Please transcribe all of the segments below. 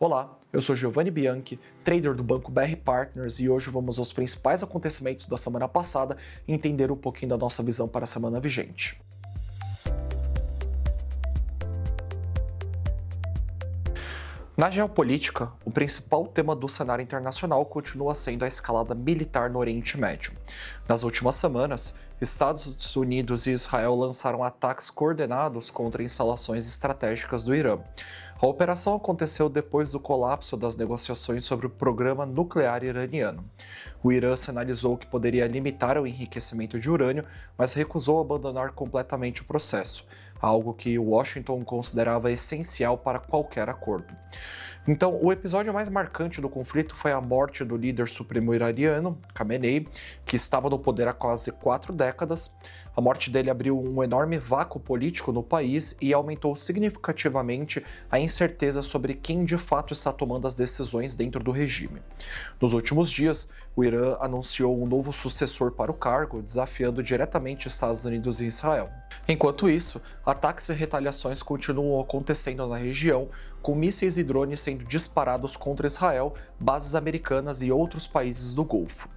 Olá, eu sou Giovanni Bianchi, trader do Banco BR Partners e hoje vamos aos principais acontecimentos da semana passada e entender um pouquinho da nossa visão para a semana vigente. Na geopolítica, o principal tema do cenário internacional continua sendo a escalada militar no Oriente Médio. Nas últimas semanas, Estados Unidos e Israel lançaram ataques coordenados contra instalações estratégicas do Irã. A operação aconteceu depois do colapso das negociações sobre o programa nuclear iraniano. O Irã sinalizou que poderia limitar o enriquecimento de urânio, mas recusou abandonar completamente o processo, algo que Washington considerava essencial para qualquer acordo. Então, o episódio mais marcante do conflito foi a morte do líder supremo iraniano, Khamenei, que estava no poder há quase 4 décadas. A morte dele abriu um enorme vácuo político no país e aumentou significativamente a incerteza sobre quem de fato está tomando as decisões dentro do regime. Nos últimos dias, o Irã anunciou um novo sucessor para o cargo, desafiando diretamente Estados Unidos e Israel. Enquanto isso, ataques e retaliações continuam acontecendo na região, com mísseis e drones sendo disparados contra Israel, bases americanas e outros países do Golfo.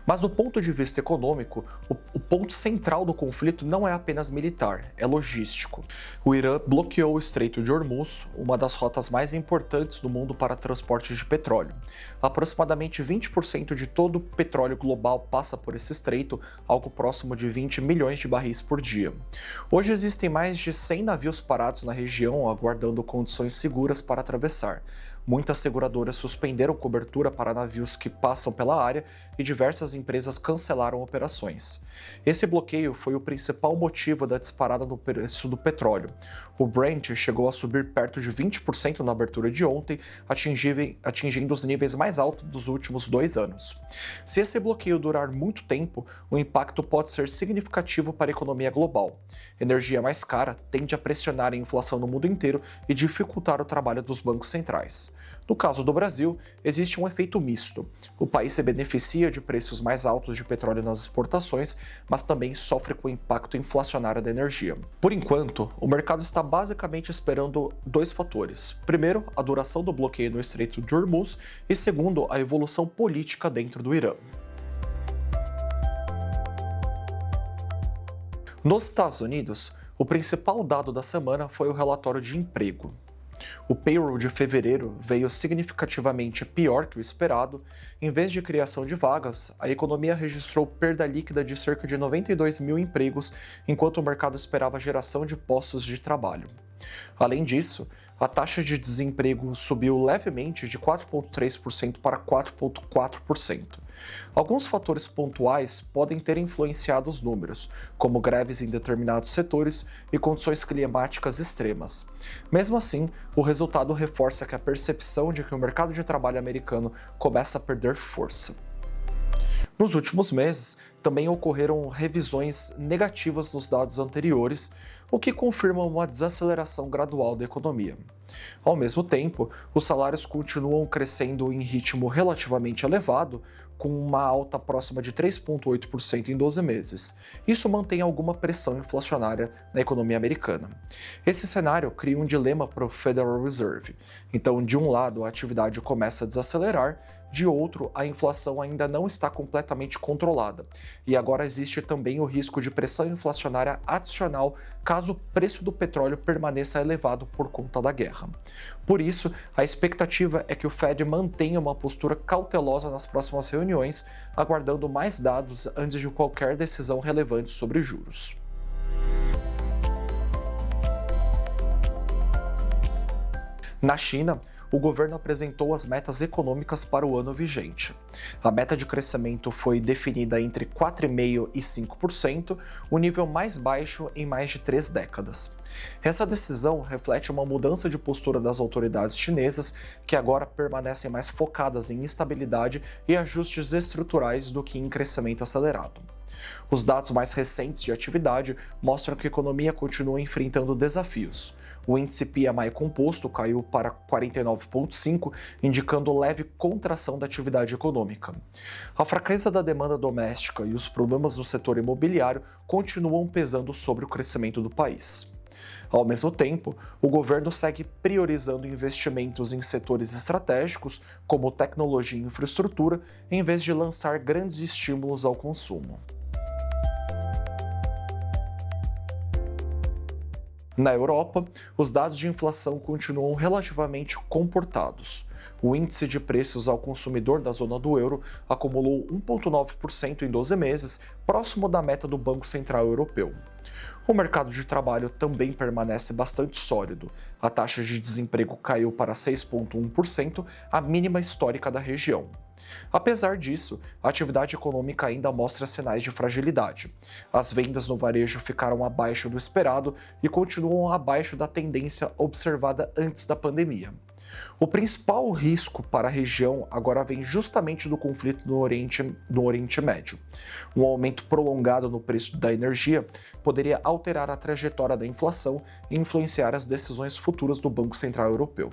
Mas do ponto de vista econômico, o ponto central do conflito não é apenas militar, é logístico. O Irã bloqueou o Estreito de Hormuz, uma das rotas mais importantes do mundo para transporte de petróleo. Aproximadamente 20% de todo o petróleo global passa por esse estreito, algo próximo de 20 milhões de barris por dia. Hoje existem mais de 100 navios parados na região, aguardando condições seguras para atravessar. Muitas seguradoras suspenderam cobertura para navios que passam pela área e diversas empresas cancelaram operações. Esse bloqueio foi o principal motivo da disparada no preço do petróleo. O Brent chegou a subir perto de 20% na abertura de ontem, atingindo os níveis mais altos dos últimos 2 anos. Se esse bloqueio durar muito tempo, o impacto pode ser significativo para a economia global. Energia mais cara tende a pressionar a inflação no mundo inteiro e dificultar o trabalho dos bancos centrais. No caso do Brasil, existe um efeito misto. O país se beneficia de preços mais altos de petróleo nas exportações, mas também sofre com o impacto inflacionário da energia. Por enquanto, o mercado está basicamente esperando 2 fatores. Primeiro, a duração do bloqueio no Estreito de Hormuz e segundo, a evolução política dentro do Irã. Nos Estados Unidos, o principal dado da semana foi o relatório de emprego. O payroll de fevereiro veio significativamente pior que o esperado. Em vez de criação de vagas, a economia registrou perda líquida de cerca de 92 mil empregos, enquanto o mercado esperava a geração de postos de trabalho. Além disso, a taxa de desemprego subiu levemente de 4,3% para 4,4%. Alguns fatores pontuais podem ter influenciado os números, como greves em determinados setores e condições climáticas extremas. Mesmo assim, o resultado reforça que a percepção de que o mercado de trabalho americano começa a perder força. Nos últimos meses, também ocorreram revisões negativas nos dados anteriores, o que confirma uma desaceleração gradual da economia. Ao mesmo tempo, os salários continuam crescendo em ritmo relativamente elevado, com uma alta próxima de 3,8% em 12 meses. Isso mantém alguma pressão inflacionária na economia americana. Esse cenário cria um dilema para o Federal Reserve. Então, de um lado, a atividade começa a desacelerar, de outro, a inflação ainda não está completamente controlada. E agora existe também o risco de pressão inflacionária adicional caso o preço do petróleo permaneça elevado por conta da guerra. Por isso, a expectativa é que o Fed mantenha uma postura cautelosa nas próximas reuniões, aguardando mais dados antes de qualquer decisão relevante sobre juros. Na China, o governo apresentou as metas econômicas para o ano vigente. A meta de crescimento foi definida entre 4,5% e 5%, o nível mais baixo em mais de 3 décadas. Essa decisão reflete uma mudança de postura das autoridades chinesas, que agora permanecem mais focadas em estabilidade e ajustes estruturais do que em crescimento acelerado. Os dados mais recentes de atividade mostram que a economia continua enfrentando desafios. O índice PMI composto caiu para 49,5, indicando leve contração da atividade econômica. A fraqueza da demanda doméstica e os problemas no setor imobiliário continuam pesando sobre o crescimento do país. Ao mesmo tempo, o governo segue priorizando investimentos em setores estratégicos, como tecnologia e infraestrutura, em vez de lançar grandes estímulos ao consumo. Na Europa, os dados de inflação continuam relativamente comportados. O índice de preços ao consumidor da zona do euro acumulou 1,9% em 12 meses, próximo da meta do Banco Central Europeu. O mercado de trabalho também permanece bastante sólido. A taxa de desemprego caiu para 6,1%, a mínima histórica da região. Apesar disso, a atividade econômica ainda mostra sinais de fragilidade. As vendas no varejo ficaram abaixo do esperado e continuam abaixo da tendência observada antes da pandemia. O principal risco para a região agora vem justamente do conflito no Oriente Médio. Um aumento prolongado no preço da energia poderia alterar a trajetória da inflação e influenciar as decisões futuras do Banco Central Europeu.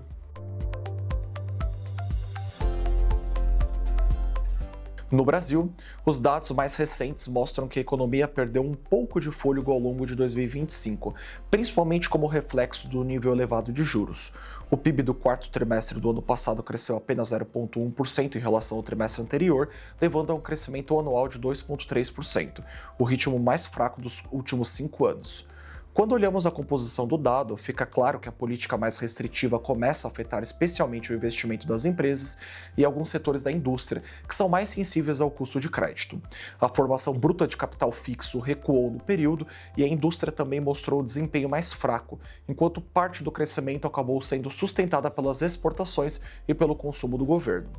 No Brasil, os dados mais recentes mostram que a economia perdeu um pouco de fôlego ao longo de 2025, principalmente como reflexo do nível elevado de juros. O PIB do quarto trimestre do ano passado cresceu apenas 0,1% em relação ao trimestre anterior, levando a um crescimento anual de 2,3%, o ritmo mais fraco dos últimos 5 anos. Quando olhamos a composição do dado, fica claro que a política mais restritiva começa a afetar especialmente o investimento das empresas e alguns setores da indústria, que são mais sensíveis ao custo de crédito. A formação bruta de capital fixo recuou no período e a indústria também mostrou desempenho mais fraco, enquanto parte do crescimento acabou sendo sustentada pelas exportações e pelo consumo do governo.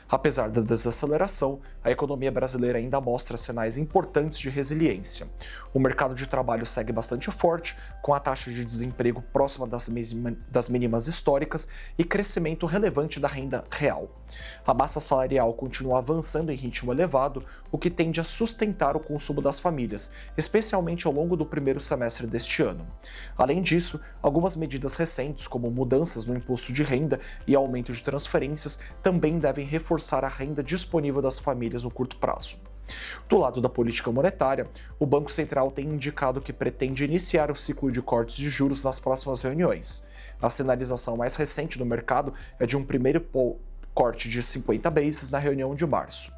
Apesar da desaceleração, a economia brasileira ainda mostra sinais importantes de resiliência. O mercado de trabalho segue bastante forte, com a taxa de desemprego próxima das mínimas históricas e crescimento relevante da renda real. A massa salarial continua avançando em ritmo elevado, o que tende a sustentar o consumo das famílias, especialmente ao longo do primeiro semestre deste ano. Além disso, algumas medidas recentes, como mudanças no imposto de renda e aumento de transferências, também devem reforçar a renda disponível das famílias no curto prazo. Do lado da política monetária, o Banco Central tem indicado que pretende iniciar o ciclo de cortes de juros nas próximas reuniões. A sinalização mais recente do mercado é de um primeiro corte de 50 bases na reunião de março.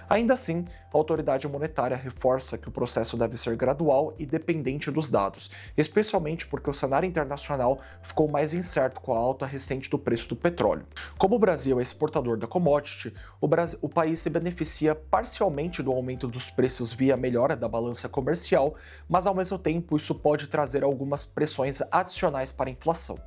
Ainda assim, a autoridade monetária reforça que o processo deve ser gradual e dependente dos dados, especialmente porque o cenário internacional ficou mais incerto com a alta recente do preço do petróleo. Como o Brasil é exportador da commodity, o país se beneficia parcialmente do aumento dos preços via melhora da balança comercial, mas ao mesmo tempo isso pode trazer algumas pressões adicionais para a inflação.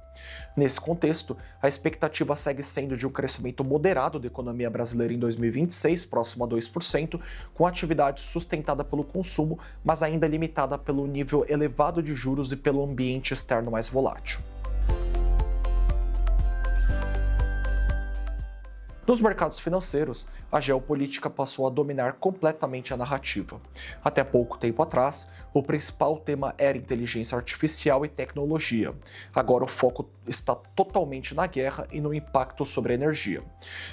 Nesse contexto, a expectativa segue sendo de um crescimento moderado da economia brasileira em 2026, próximo a 2%, com atividade sustentada pelo consumo, mas ainda limitada pelo nível elevado de juros e pelo ambiente externo mais volátil. Nos mercados financeiros, a geopolítica passou a dominar completamente a narrativa. Até pouco tempo atrás, o principal tema era inteligência artificial e tecnologia. Agora o foco está totalmente na guerra e no impacto sobre a energia.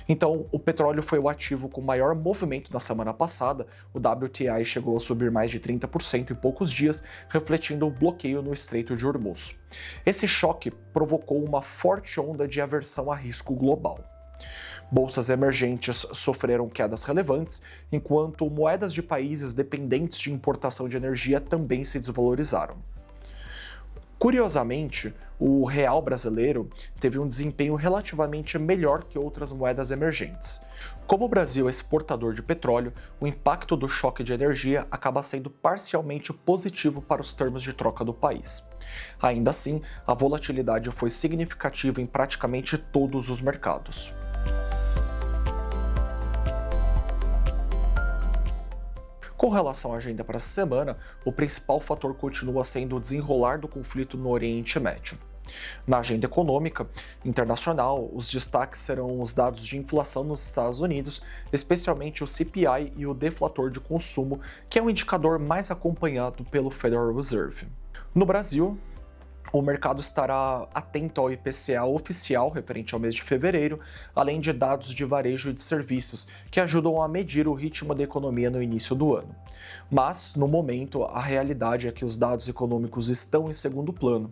Então, o petróleo foi o ativo com maior movimento na semana passada. O WTI chegou a subir mais de 30% em poucos dias, refletindo o bloqueio no Estreito de Hormuz. Esse choque provocou uma forte onda de aversão a risco global. Bolsas emergentes sofreram quedas relevantes, enquanto moedas de países dependentes de importação de energia também se desvalorizaram. Curiosamente, o real brasileiro teve um desempenho relativamente melhor que outras moedas emergentes. Como o Brasil é exportador de petróleo, o impacto do choque de energia acaba sendo parcialmente positivo para os termos de troca do país. Ainda assim, a volatilidade foi significativa em praticamente todos os mercados. Com relação à agenda para essa semana, o principal fator continua sendo o desenrolar do conflito no Oriente Médio. Na agenda econômica internacional, os destaques serão os dados de inflação nos Estados Unidos, especialmente o CPI e o deflator de consumo, que é o indicador mais acompanhado pelo Federal Reserve. No Brasil, o mercado estará atento ao IPCA oficial referente ao mês de fevereiro, além de dados de varejo e de serviços, que ajudam a medir o ritmo da economia no início do ano. Mas, no momento, a realidade é que os dados econômicos estão em segundo plano.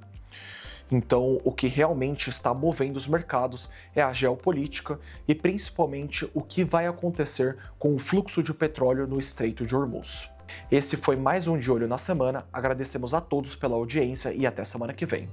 Então, o que realmente está movendo os mercados é a geopolítica e principalmente o que vai acontecer com o fluxo de petróleo no Estreito de Hormuz. Esse foi mais um De Olho na Semana. Agradecemos a todos pela audiência e até semana que vem.